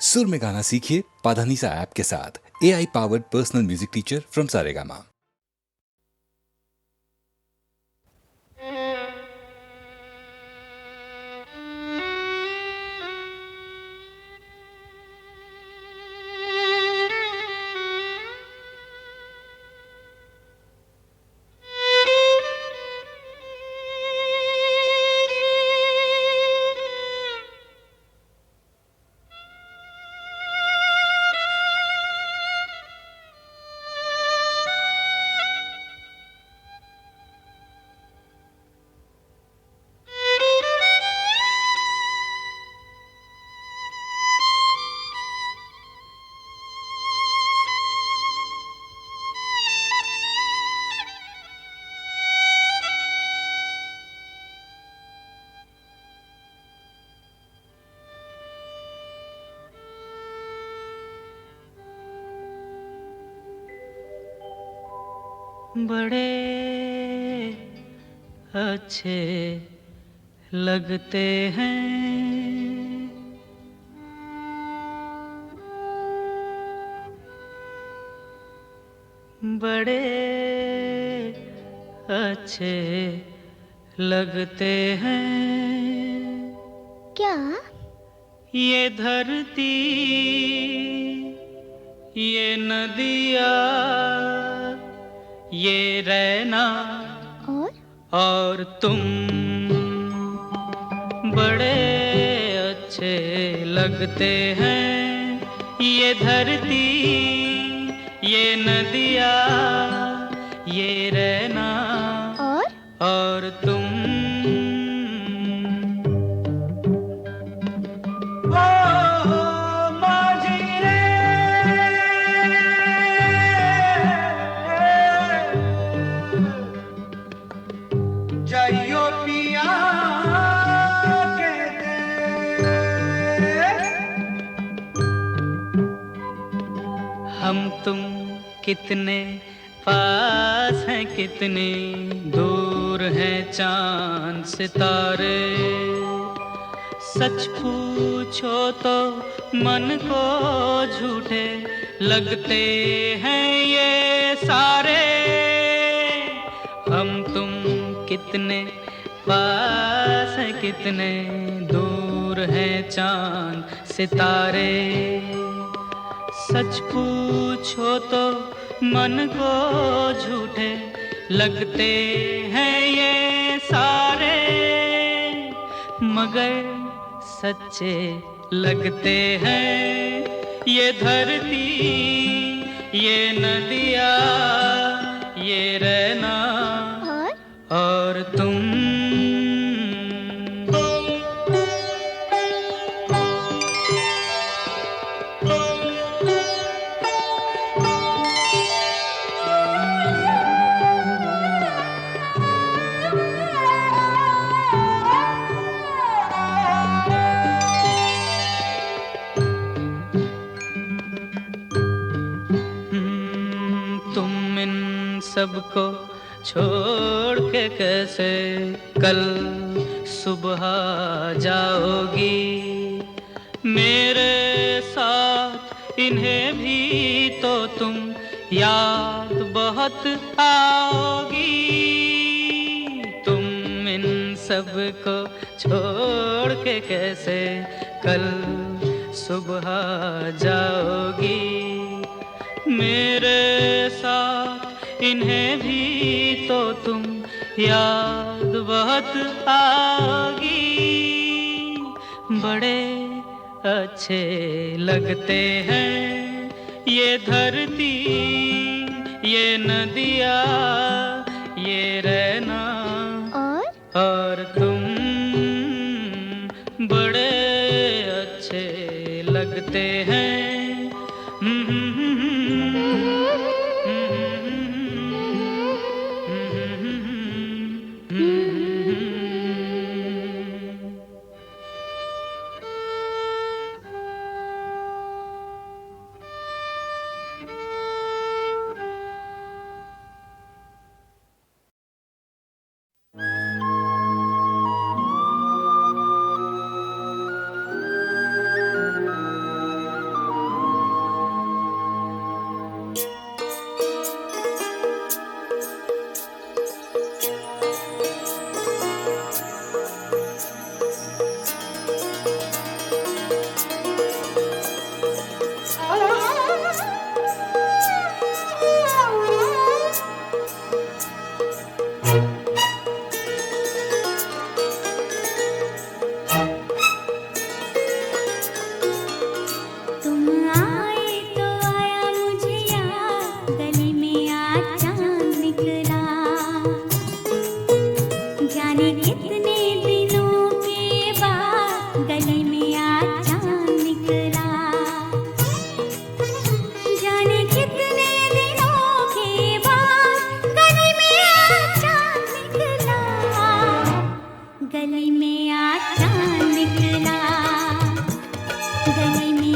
सुर में गाना सीखिए पाधानीसा ऐप के साथ। AI powered personal music teacher from Saregama. बड़े अच्छे लगते हैं बड़े अच्छे लगते हैं क्या? ये धरती ये नदियाँ ये रैना और तुम बड़े अच्छे लगते हैं। ये धरती ये नदियाँ ये रैना और तुम जाइयो पिया कहते हम तुम कितने पास हैं कितने दूर हैं चांद सितारे। सच पूछो तो मन को झूठे लगते हैं ये सारे। हम तुम कितने पास हैं कितने दूर हैं चांद सितारे। सच पूछो तो मन को झूठे लगते हैं ये सारे, मगर सच्चे लगते हैं ये धरती ये नदियाँ ये रहना और तुम। तुम इन सबको छोड़ के कैसे कल सुबह जाओगी। मेरे साथ इन्हें भी तो तुम याद बहुत आओगी। तुम इन सबको छोड़ के कैसे कल सुबह जाओगी। मेरे साथ इन्हें भी तो तुम याद बहुत आओगी। बड़े अच्छे लगते हैं ये धरती ये नदियाँ ये रहना और तुम बड़े अच्छे लगते हैं।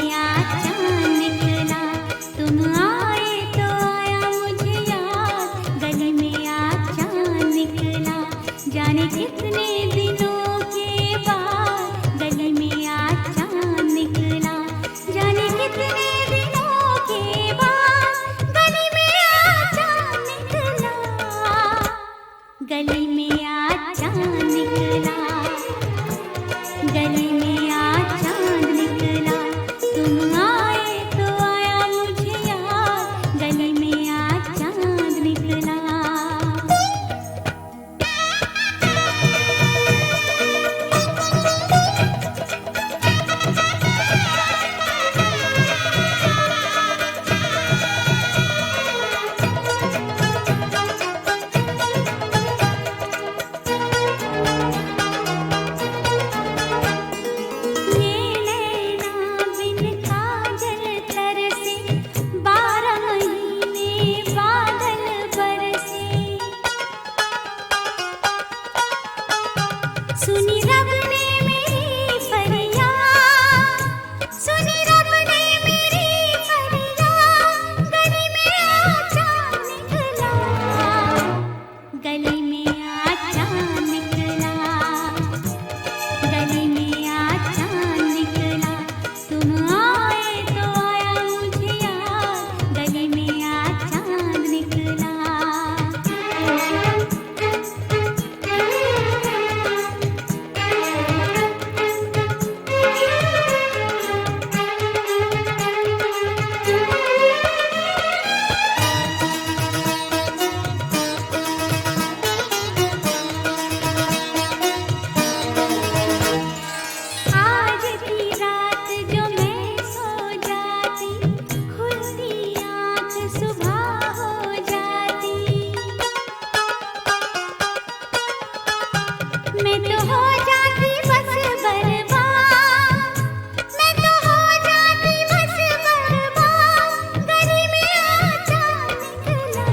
में आज चांद निकला, तुम आए तो आया मुझे याद। गली में आज चांद निकला, जाने कितने दिनों के बाद। गली में आज चांद निकला, जाने कितने दिनों के बाद। गली में आज चांद निकला, गली में आज चांद निकला, गली में आज चांद निकला, तुम आए तो आया मुझे याद। गली में आज चांद निकला। सुनी रब ने मेरी फरियाद, सुनी रब ने मेरी फरियाद। गली में आज चांद निकला, गली में आज चांद निकला, गली में आज चांद निकला, तुम आए तो आया मुझे याद। गली में आज चांद निकला। आज की रात जो मैं सो जाती, खुलती आँख सुबह हो जाती। मैं तो हो जाती बस बर्बाद, मैं तो हो जाती बस बर्बाद। गली में आज चांद निकला,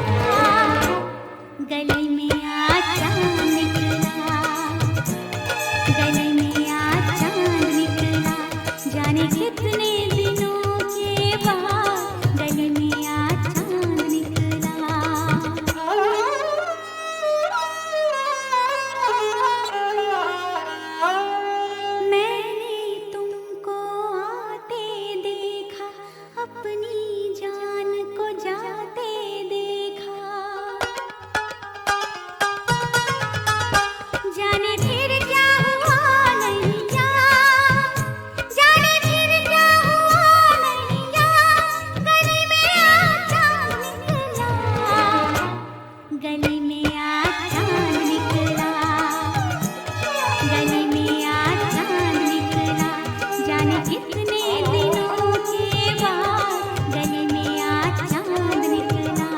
गली में आज चांद निकला, गली में आज चांद निकला, जाने कितने दिनों के बाद। गली में आज चांद निकला। मैंने तुमको आते देखा, अपनी जान को जाते देखा। जाने फिर क्या हुआ नैया, जाने फिर क्या हुआ नैया। गली में आज चांद निकला, गली में आज चांद निकला, गली में आज चांद निकला, जाने कितने दिनों के बाद। गली में आज चांद निकला।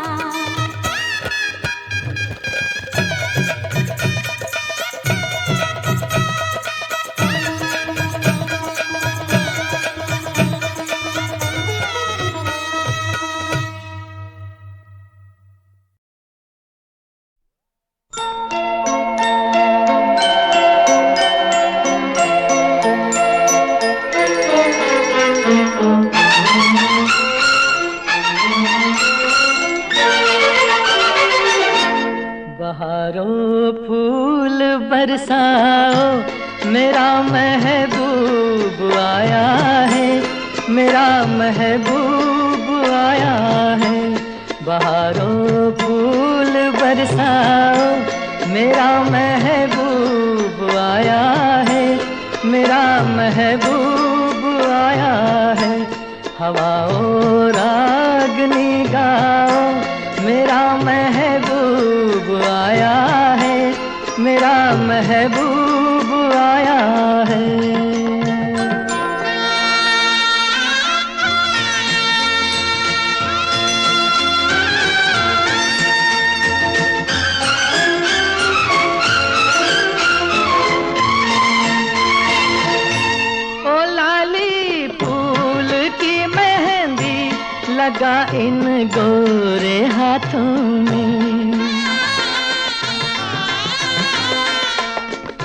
बहारों फूल बरसाओ, मेरा महबूब आया है, मेरा महबूब आया है। बहारों फूल बरसाओ, मेरा महबूब आया है, मेरा महबूब आया है। हवाओं रागनी गाओ, मेरा महबूब आया है, मेरा महबूब आया है। ओ लाली फूल की मेहंदी लगा इन गोरे हाथों में,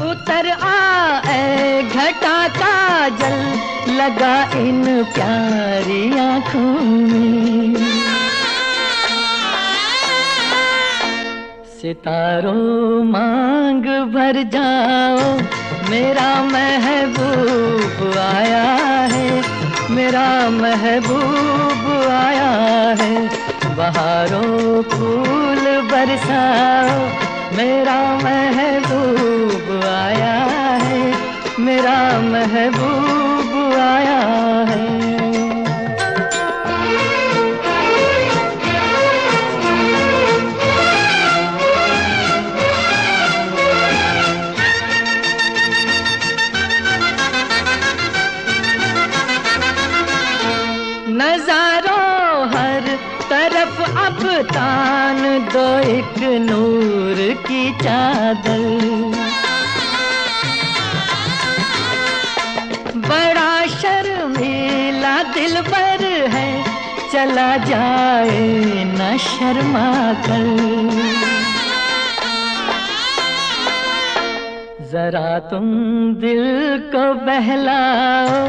उतर आए घटा का जल लगा इन प्यारी आँखों में। सितारों मांग भर जाओ, मेरा महबूब आया है, मेरा महबूब आया है। बहारों फूल बरसाओ, मेरा महबूब आया है, मेरा महबूब आया है। नजारों हर तरफ अब तान दो एक नूर की चादर। बड़ा शर्मीला दिलबर है, चला जाए न शर्मा कर। जरा तुम दिल को बहलाओ,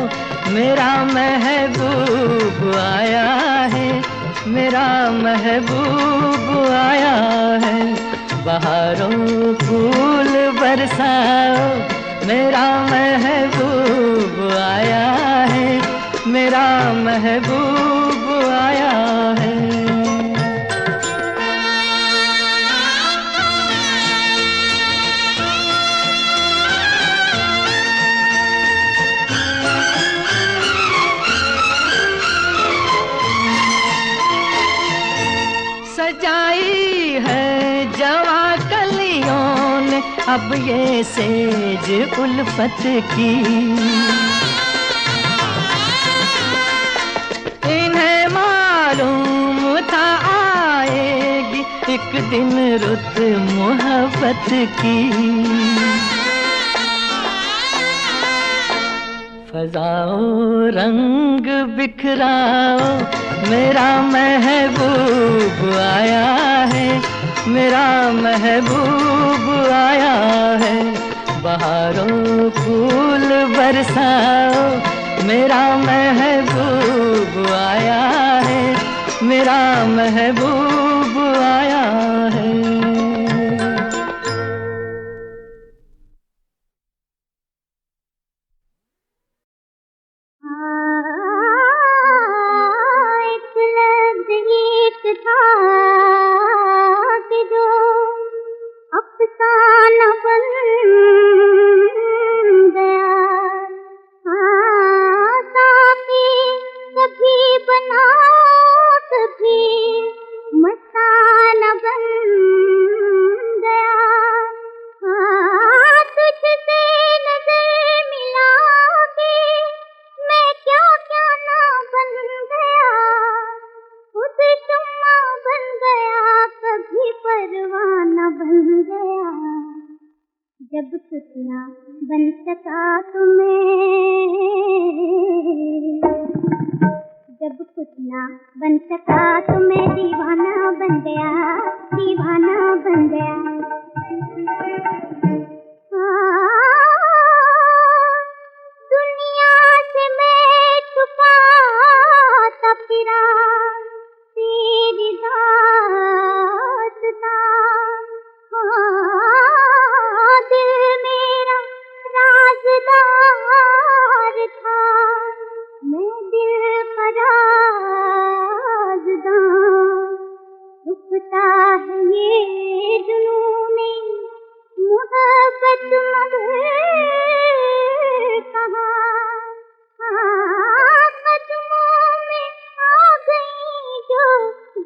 मेरा महबूब आया है, मेरा महबूब आया है। बहारों फूल बरसाओ, मेरा महबूब आया है, मेरा महबूब आया है। सजाई है जवा कलियों ने अब ये सेज उल्फत की। इन्हें मालूम था आएगी एक दिन रुत मोहब्बत की। फजाओ रंग बिखराओ, मेरा महबूब आया है, मेरा महबूब आया है। बहारों फूल बरसाओ, मेरा महबूब आया है, मेरा महबूब आया है। अफसाना बन गया, साथी कभी बनाओ कभी मस्ताना बन गया। तुझसे नजर मिला के मैं क्या क्या ना बन गया। खुद शुम्मा बन गया, कभी परवाना बन गया। जब कुछ ना बन सका तुम्हें, जब कुछ ना बन सका तो मैं दीवाना बन गया, दीवाना बन गया। दुनिया से मैं छुपाता फिरा तेरी दास्तां। दिल मेरा राज़दार था, मैं दिल का राज़दां। रुकता है ये जुनूने मोहब्बत मगर कहाँ। कदमों में आ गई जो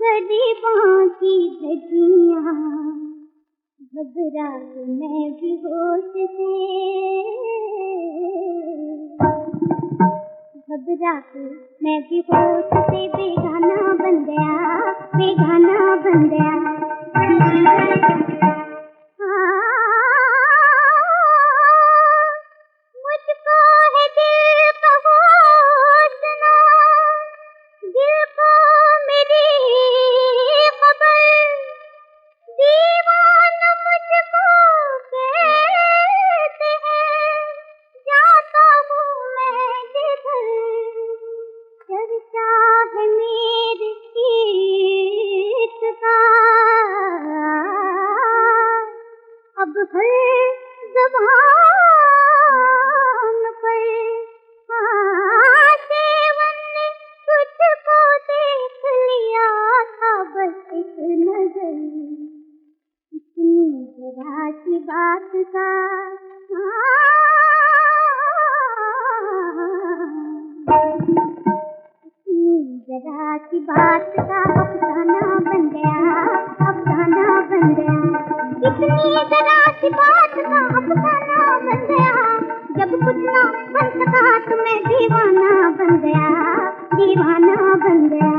गरीबों की धज्जियाँ। घबरा के मैं भी होश से, घबरा के मैं भी होश से बेगाना बन गया, बेगाना बन गया। मुझको है दिल का होशना, दिल को मेरी खबर। दीवाना मुझको कहते हैं, जाता हूँ मैं जिधर। है मेरे गीत का, अब हर ज़बान पर सेवन ने तुझको देख लिया था, बस एक नजर, इतनी जरा सी बात का। इतनी जरा सी बात का अफसाना बन गया, अफसाना बन गया। इतनी जरा सी बात का अफसाना बन गया, जब कुछ ना बन सका तो मैं दीवाना बन गया, दीवाना बन गया।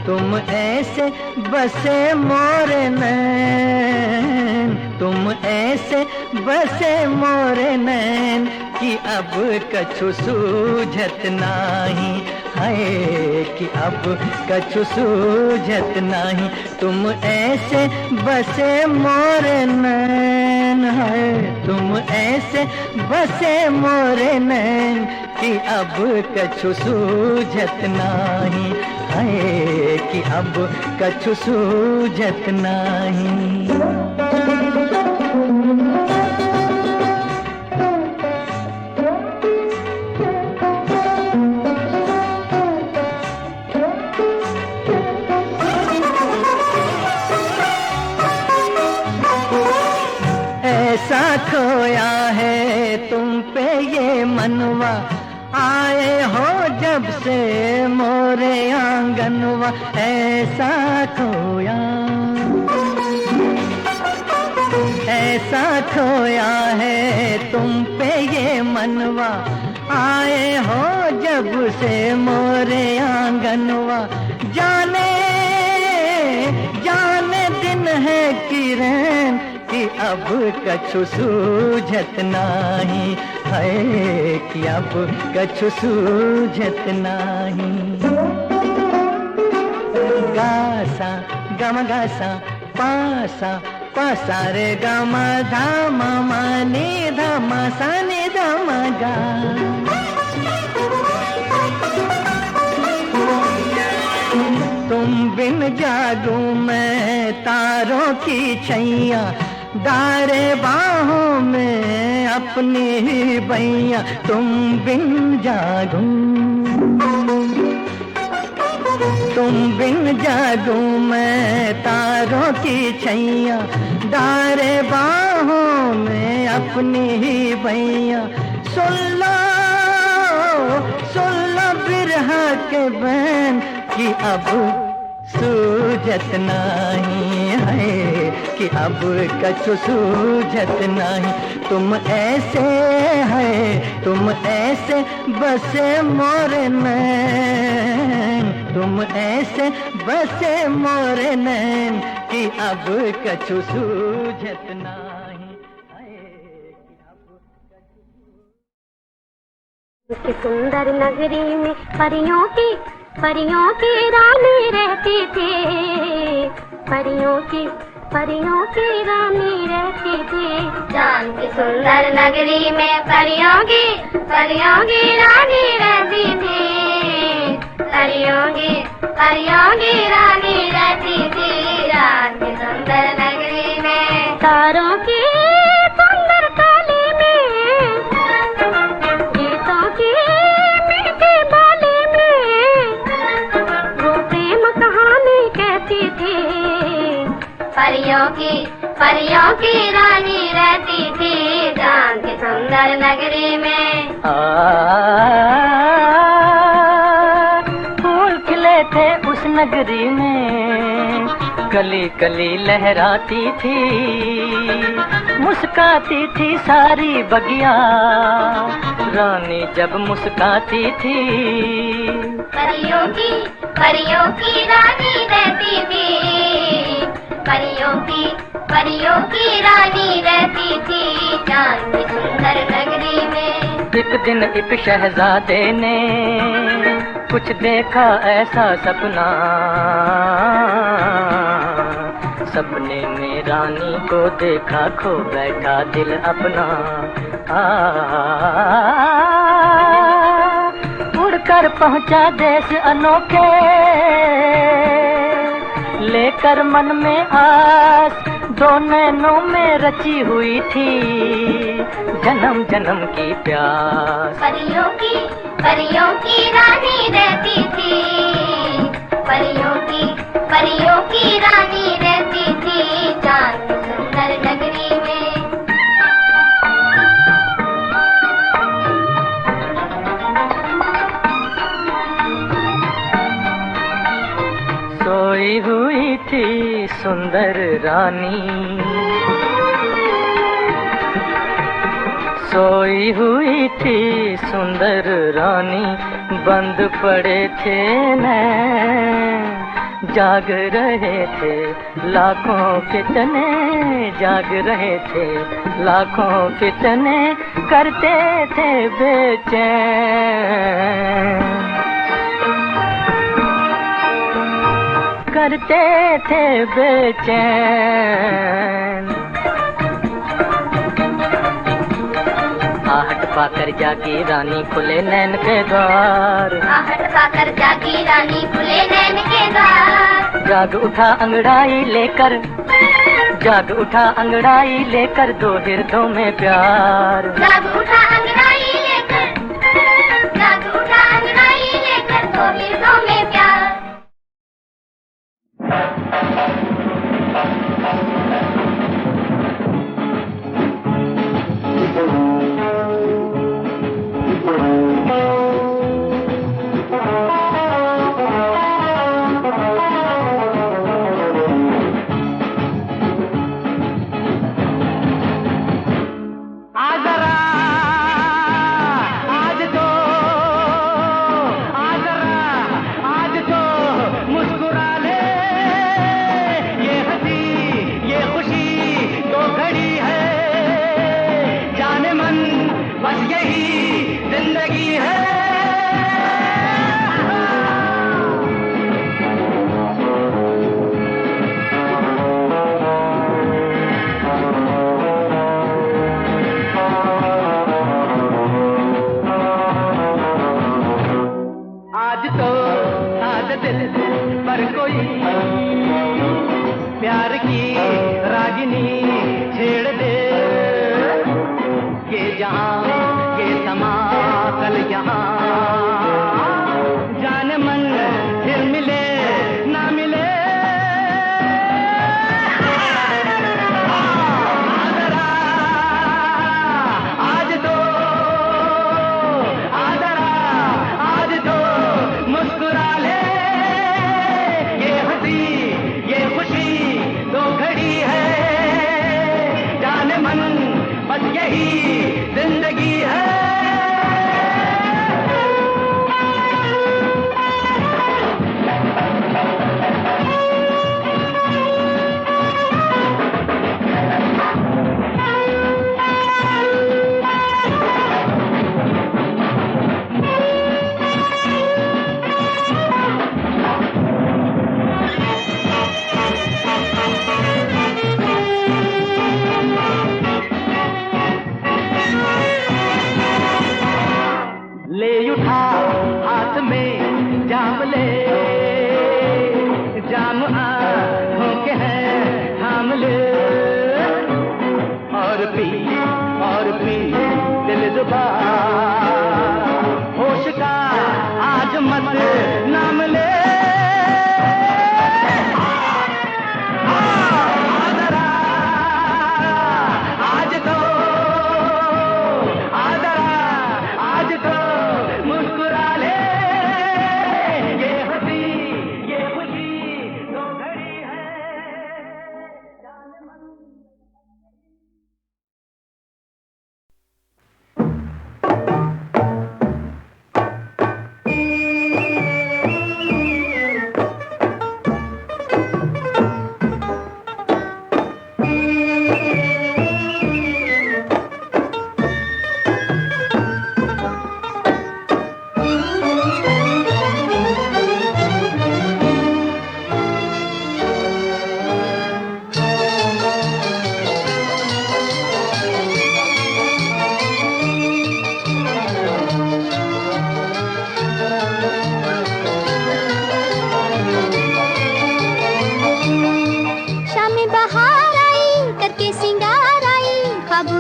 तुम ऐसे बसे मोरे नैन, तुम ऐसे बसे मोरे नैन कि अब कछु सूझत नाही है, कि अब कछु सूझत नाही। तुम ऐसे बसे मोरे नैन है, तुम ऐसे बसे मोरे नैन कि अब कछु सूझत नाही है, कि अब कछु सूझत नाही। ऐसा खोया है तुम पे ये मनवा, आए हो जब से मोरे आंगनवा। ऐसा खोया, ऐसा खोया है तुम पे ये मनवा, आए हो जब से मोरे आंगनवा। जाने जाने दिन है किरण कि अब कछु सूझत नाही है, कि अब कछु सूझत नाही। गासा गम गासा पासा पासा रे गम धाम माने धाम साने धाम गा। तुम बिन जागूं मैं तारों की छैया, दारे बाहों में अपनी ही बैया। तुम बिन जागूं, तुम बिन जागूं मैं तारों की छैया, दारे बाहों में अपनी ही बैया। सुन लो बिरहा के बैन कि अब सूझत नाही है, कि अब कछु सूझत नाही। तुम ऐसे है, तुम ऐसे बसे मोरे नैन, तुम ऐसे बसे मोरे नैन कि अब कछु सूझत नाही है, कि अब उस सुंदर नगरी में परियों की रानी रहती थी, परियों की रानी रहती थी। चांद की सुंदर नगरी में परियों की रानी रहती थी, परियों की रानी रहती थी। चांद की सुंदर नगरी में तारों की सुंदर ताली में, गीतों की मीठी बोली में वो प्रेम कहानी कहती थी। परियों की रानी रहती थी चांद की सुंदर नगरी में। फूल खिले थे उस नगरी में, कली कली लहराती थी, मुस्काती थी सारी बगिया, रानी जब मुस्काती थी। परियों की रानी रहती थी, परियों की रानी रहती थी चांद की सुंदर नगरी में। एक दिन एक शहजादे ने कुछ देखा ऐसा सपना, सपने में रानी को देखा खो बैठा दिल अपना। उड़कर पहुंचा देश अनोखे, लेकर मन में आस, दो नैनों में रची हुई थी जन्म जन्म की प्यास। परियों की रानी रहती थी, परियों की रानी रहती थी चांद की सुंदर नगरी में। सोई हुई थी सुंदर रानी, सोई हुई थी सुंदर रानी, बंद पड़े थे नैन, जाग रहे थे लाखों कितने, जाग रहे थे लाखों कितने, करते थे बेचैन, करते थे बेचैन। आहट पाकर जागी रानी खुले नैन के द्वार, आहट पाकर जागी रानी खुले नैन के द्वार। जाग उठा अंगड़ाई लेकर, जाग उठा अंगड़ाई लेकर दो हृदयों में प्यार। जाग उठा अंगड़ाई लेकर, जाग उठा अंगड़ाई लेकर दो हृदयों में प्यार।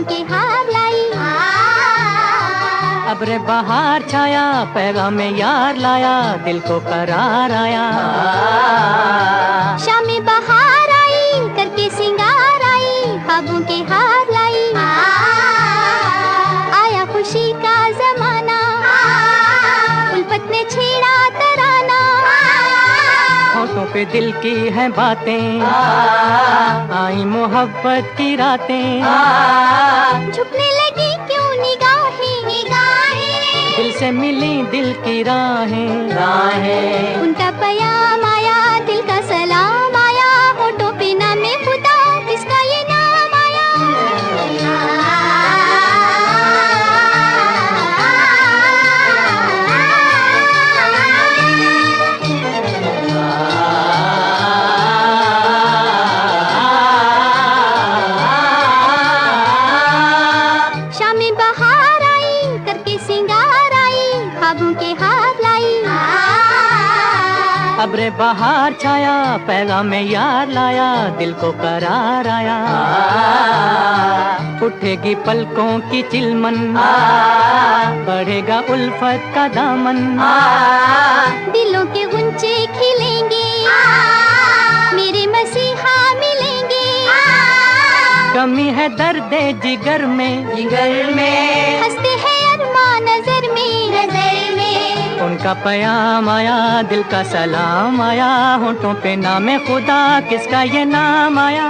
ख्वाबों के हार लाई। अब्र बहार छाया पैगाम में यार लाया, दिल को करार आया। शाम बहार आई करके सिंगार आई, ख्वाबों के हार लाई। आया खुशी का जमाना, उल्फत ने छेड़ा तराना। होठों पे दिल की है बातें, आई मोहब्बत की रातें। झुकने लगी क्यों निगाहें, निगाहें। दिल से मिली दिल की राहें, राहें। उनका पयाम आया, दिल का सलाम आया। होठों पे नामे खुदा, किसका ये नाम आया। शाम बहार आई करके सिंगार आई, ख्वाबों के हार लाई। अब्र बहार छाया पैगाम में यार लाया, दिल को करार आया। उठेगी पलकों की चिलमन, बढ़ेगा उल्फत का दामन। दिलों के गुंचे खिलेंगे, मेरे मसीहा मिलेंगे। कमी है दर्द जिगर में, जिगर में। हंसते हैं अरमान नजर में, नजर में। उनका पयाम आया, दिल का सलाम आया। होठों पे नामे खुदा, किसका ये नाम आया।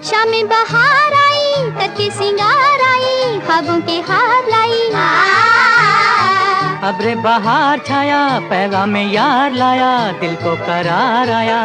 शाम बहार आई करके सिंगार आई, ख्वाबों के हार लाई। अब्र बहार छाया पैगाम में यार लाया, दिल को करार आया।